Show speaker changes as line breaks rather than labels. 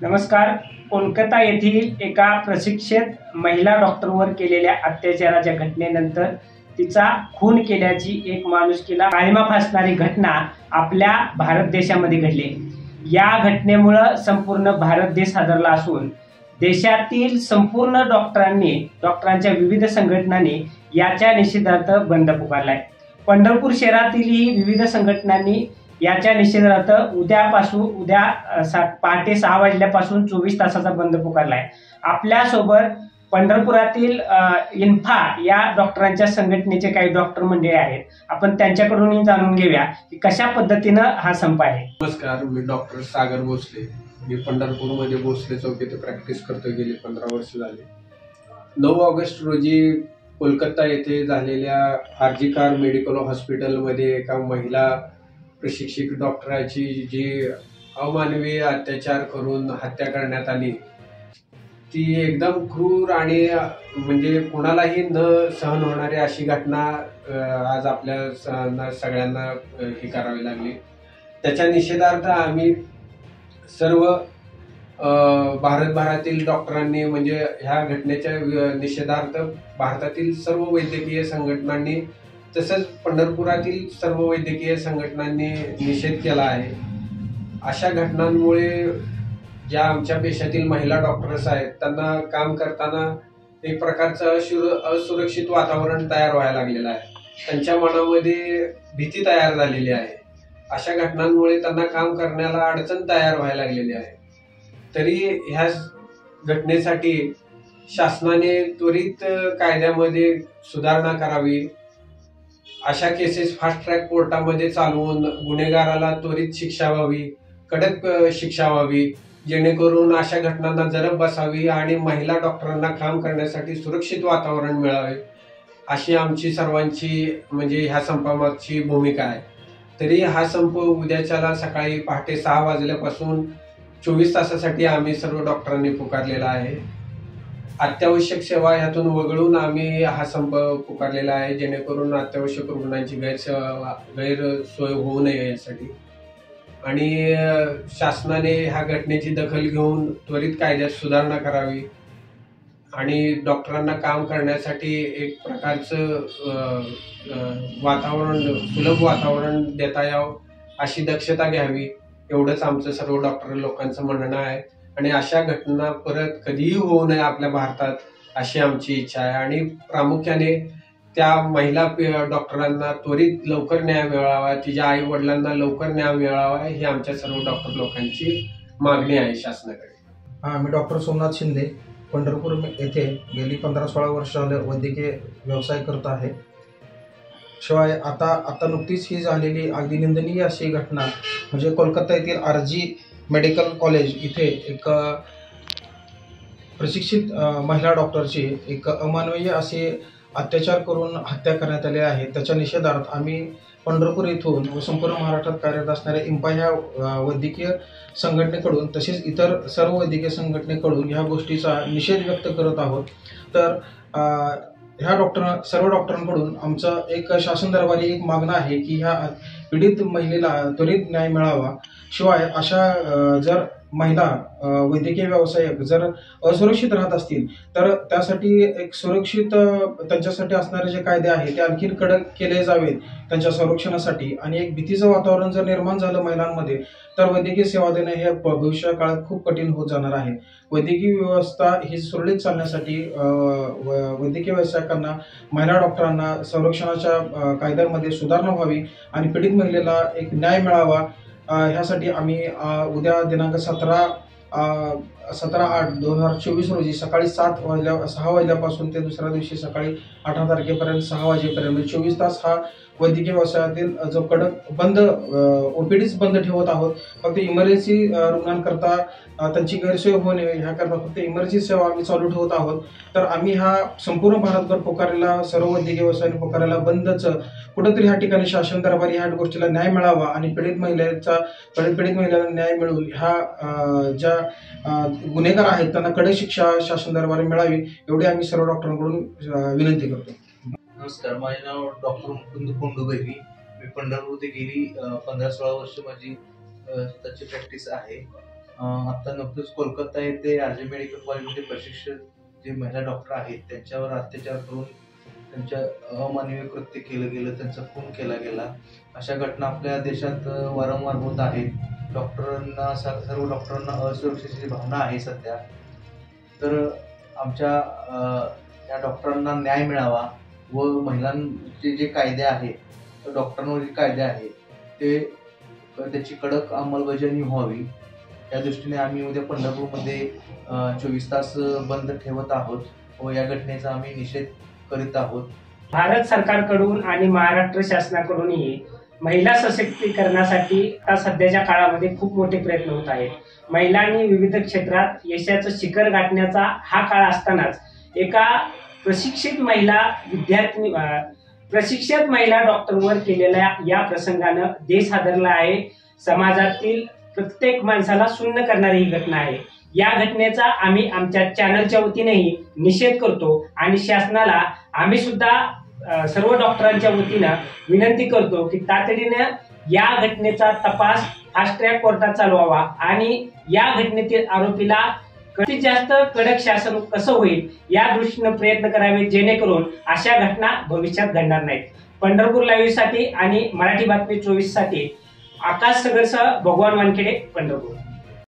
नमस्कार. कोलकाता येथील एका प्रशिक्षित महिला डॉक्टरवर केलेल्या अत्याचाराच्या घटनेनंतर तिचा खून केल्याची एक माणुसकीला काळिमा फासणारी घटना आपल्या भारत देशामध्ये घडली. या घटनेमुळे संपूर्ण भारत देश हादरला असून देशातील संपूर्ण डॉक्टरांच्या विविध संघटनांनी याच्या निषेधार्थ बंद पुकारलाय. पंढरपूर शहरातीलही विविध संघटनांनी याच्या निषेधार्थ उद्या पहाटे 6 वाजल्यापासून 24 तासाचा बंद पुकारलाय. आपल्यासोबत पंढरपुरातील इन्फा या डॉक्टरांच्या संघटनेचे काही डॉक्टर मंडळी आहेत. आपण त्यांच्याकडून जाणून घेऊया की कशा पद्धतीनं हा संप आहे.
नमस्कार, मी डॉक्टर सागर भोसले. मी पंढरपूरमध्ये भोसले चौक येथे प्रॅक्टिस करतो. गेली 15 वर्ष झाले. 9 ऑगस्ट रोजी कोलकाता येथे झालेल्या आरजी कार मेडिकल हॉस्पिटलमध्ये एका महिला प्रशिक्षित डॉक्टराची जी अमानवीय अत्याचार करून हत्या करण्यात आली, ती एकदम क्रूर आणि म्हणजे कोणालाही न सहन होणारी अशी घटना आज आपल्या सगळ्यांना हे करावी लागली. त्याच्या निषेधार्थ आम्ही सर्व भारतभरातील डॉक्टरांनी म्हणजे ह्या घटनेच्या निषेधार्थ भारतातील सर्व वैद्यकीय संघटनांनी तसंच पंढरपुरातील सर्व वैद्यकीय संघटनांनी निषेध केला आहे. अशा घटनांमुळे ज्या आमच्या देशातील महिला डॉक्टर्स आहेत त्यांना काम करताना एक प्रकारचं असुरक्षित वातावरण तयार व्हायला लागलेलं आहे. त्यांच्या मनामध्ये भीती तयार झालेली आहे. अशा घटनांमुळे त्यांना काम करण्याला अडचण तयार व्हायला लागलेली आहे. तरी ह्या घटनेसाठी शासनाने त्वरित कायद्यामध्ये सुधारणा करावी. अशा केसेस फास्ट ट्रॅक कोर्टामध्ये चालवून गुन्हेगाराला त्वरित शिक्षा व्हावी, कडक शिक्षा व्हावी, जेणेकरून अशा घटनांना जरब बसावी आणि महिला डॉक्टरांना काम करण्यासाठी सुरक्षित वातावरण मिळावे, अशी आमची सर्वांची म्हणजे ह्या संपामागची भूमिका आहे. तरी हा संप उद्याच्याला सकाळी पहाटे 6 वाजल्यापासून 24 तासासाठी आम्ही सर्व डॉक्टरांनी पुकारलेला आहे. अत्यावश्यक सेवा ह्यातून वगळून आम्ही हा संप पुकारलेला आहे, जेणेकरून अत्यावश्यक रुग्णांची गैरसोय होऊ नये यासाठी. आणि शासनाने ह्या घटनेची दखल घेऊन त्वरित कायद्यात सुधारणा करावी आणि डॉक्टरांना काम करण्यासाठी एक प्रकारचं सुलभ वातावरण देता यावं अशी दक्षता घ्यावी, एवढंच आमचं सर्व डॉक्टर लोकांचं म्हणणं आहे. आणि अशा घटना परत कधीही होऊ नये आपल्या भारतात अशी आमची इच्छा आहे. आणि प्रामुख्याने त्या महिला डॉक्टरांना त्वरित लवकर न्याय मिळावा, तिच्या आई वडिलांना लवकर न्याय मिळावा, ही आमच्या सर्व डॉक्टर लोकांची मागणी आहे शासनाकडे.
मी डॉक्टर सोमनाथ शिंदे पंढरपूर येथे गेली 15-16 वर्ष झाले वैद्यकीय व्यवसाय करत आहे. शिवाय आता नुकतीच ही झालेली अगदी निंदनीय अशी घटना म्हणजे कोलकाता येथील आरजी मेडिकल कॉलेज इथे एक प्रशिक्षित महिला डॉक्टरची एक अमानवीय असे अत्याचार करून हत्या करण्यात आली आहे. त्याच्या निषेधार्थ आम्ही पंढरपूर येथून व संपूर्ण महाराष्ट्रात कार्यरत असणाऱ्या इम्पा ह्या वैद्यकीय संघटनेकडून तसेच इतर सर्व वैद्यकीय संघटनेकडून ह्या गोष्टीचा निषेध व्यक्त करत आहोत. तर ह्या सर्व डॉक्टरांकडून आमचं एक शासन दरबारी एक मागणं आहे की ह्या पीडित महिलेला त्वरित न्याय मिळावा. शिवाय अशा जर महिला वैद्यकीय व्यावसायिक जर असुरक्षित राहत असतील तर त्यासाठी एक सुरक्षित त्यांच्यासाठी असणारे जे कायदे आहेत ते आणखी कडक केले जावेत त्यांच्या संरक्षणासाठी. आणि एक भीतीचं वातावरण जर निर्माण झालं महिलांमध्ये तर वैद्यकीय सेवा देणं हे भविष्य काळात खूप कठीण होत जाणार आहे. वैद्यकीय व्यवस्था ही सुरळीत चालण्यासाठी वैद्यकीय व्यावसायिकांना महिला डॉक्टरांना संरक्षणाच्या कायद्यांमध्ये सुधारणा व्हावी आणि पीडित महिलेला एक न्याय मिळावा. ह्यासाठी आम्ही उद्या दिनांक 17/8/2024 रोजी सकाळी 6 वाजल्यापासून ते दुसऱ्या दिवशी सकाळी 18 तारखेपर्यंत 6 वाजेपर्यंत म्हणजे 24 तास हा वैद्यकीय व्यवसायातील जो कडक बंद ओपीडीच बंद ठेवत आहोत. फक्त इमर्जन्सी रुग्णांकरता त्यांची गैरसोय होऊ नये ह्याकरता फक्त इमर्जन्सी सेवा आम्ही चालू ठेवत आहोत. तर आम्ही हा संपूर्ण भारतभर पुकारलेला सर्व वैद्यकीय व्यवसायाने पुकारलेला बंदच कुठंतरी ह्या ठिकाणी शासन दरबारी ह्या गोष्टीला न्याय मिळावा आणि पीडित महिलेला न्याय मिळून ह्या ज्या गुन्हेगार आहेत त्यांना कडक शिक्षा शासन दरबारी मिळावी एवढी आम्ही सर्व डॉक्टरांकडून विनंती करतो.
नमस्कार, माझे नाव डॉक्टर मुकुंद कोंडुबैरी. मी पंढरपूर गेली 15-16 वर्ष माझी त्याची प्रॅक्टिस आहे. आता नुकतंच कोलकाता येथे आरजे मेडिकल कॉलेजमध्ये प्रशिक्षित जे महिला डॉक्टर आहेत त्यांच्यावर अत्याचार करून त्यांच्या अमानवीय कृत्य केलं गेलं, त्यांचा खून केला गेला. अशा घटना आपल्या देशात वारंवार होत आहेत. डॉक्टरांना सर्व डॉक्टरांना असुरक्षेची भावना आहे सध्या. तर आमच्या या डॉक्टरांना न्याय मिळावा व महिलांचे जे कायदे आहेत, डॉक्टरांवर जे कायदे आहेत त्याची कडक अंमलबजावणी व्हावी या दृष्टीने आम्ही उद्या पंढरपूरमध्ये 24 तास बंद ठेवत आहोत व या घटनेचा आम्ही निषेध करीत आहोत.
भारत सरकारकडून आणि महाराष्ट्र शासनाकडूनही महिला सशक्तीकरणासाठी आता सध्याच्या काळामध्ये खूप मोठे प्रयत्न होत आहेत. महिलांनी विविध क्षेत्रात यशाचं शिखर गाठण्याचा हा काळ असतानाच एका प्रशिक्षित महिला डॉक्टरवर केलेल्या या प्रसंगानं देश हादरला आहे. समाजातील प्रत्येक माणसाला सुन्न करणारी ही घटना आहे. या घटनेचा आम्ही आमच्या चॅनलच्या वतीनेही निषेध करतो आणि शासनाला आम्ही सुद्धा सर्व डॉक्टरांच्या वतीनं विनंती करतो की तातडीनं या घटनेचा तपास फास्ट ट्रॅक कोर्टात चालवावा आणि या घटनेतील आरोपीला जास्तीत जास्त कडक शासन कसं होईल या दृष्टीनं प्रयत्न करावे, जेणेकरून अशा घटना भविष्यात घडणार नाहीत. पंढरपूर लाईव्ह साठी आणि मराठी बातमी 24 साठी आकाश सगरसह भगवान वानखेडे, पंढरपूर.